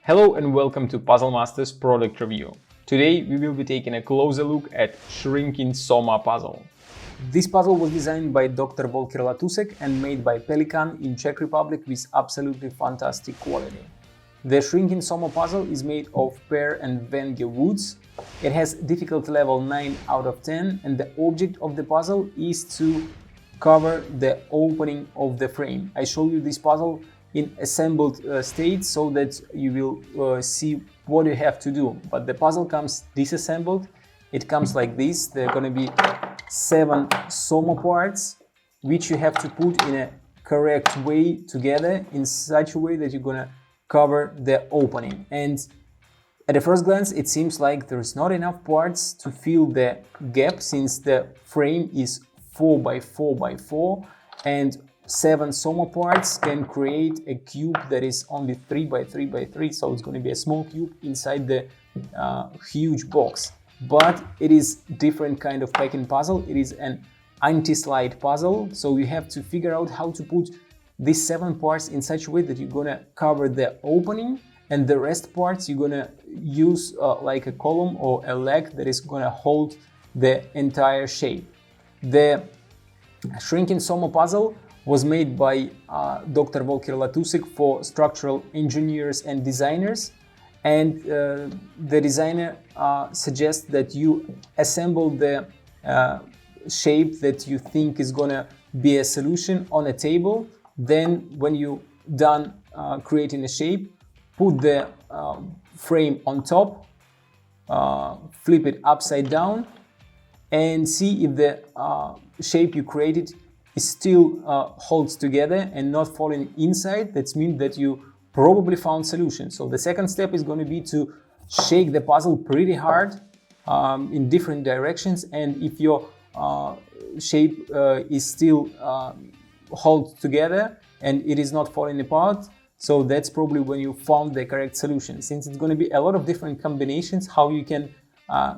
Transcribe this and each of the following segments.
Hello and welcome to Puzzle Masters product review. Today we will be taking a closer look at Shrinking Soma puzzle. This puzzle was designed by Dr. Volker Latusek and made by Pelikan in Czech Republic with absolutely fantastic quality. The Shrinking Soma puzzle is made of pear and Venge woods. It has difficulty level 9 out of 10 and the object of the puzzle is to cover the opening of the frame. I show you this puzzle in assembled state so that you will see what you have to do. But the puzzle comes disassembled. It comes like this. There are going to be 7 Soma parts which you have to put in a correct way together in such a way that you're going to cover the opening. And at the first glance it seems like there is not enough parts to fill the gap since the frame is 4 by 4 by 4 and 7 Soma parts can create a cube that is only 3 by 3 by 3, so it's going to be a small cube inside the huge box. But it is different kind of packing puzzle. It is an anti-slide puzzle, so you have to figure out how to put these 7 parts in such a way that you're going to cover the opening and the rest parts you're going to use like a column or a leg that is going to hold the entire shape. The Shrinking Soma puzzle was made by Dr. Volker Latusek for structural engineers and designers, and the designer suggests that you assemble the shape that you think is gonna be a solution on a table. Then when you're done creating a shape, put the frame on top, flip it upside down and see if the shape you created still holds together and not falling inside. That means that you probably found solution. So the second step is going to be to shake the puzzle pretty hard in different directions, and if your shape is still holds together and it is not falling apart, so that's probably when you found the correct solution. Since it's going to be a lot of different combinations how you can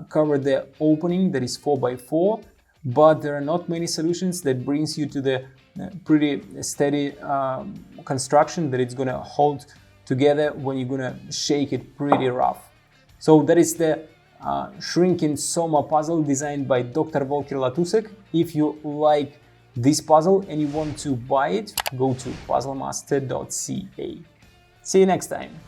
cover the opening that is 4 by 4, but there are not many solutions that brings you to the pretty steady construction that it's going to hold together when you're going to shake it pretty rough. So that is the Shrinking Soma puzzle designed by Dr. Volker Latusek. If you like this puzzle and you want to buy it, go to puzzlemaster.ca. See you next time.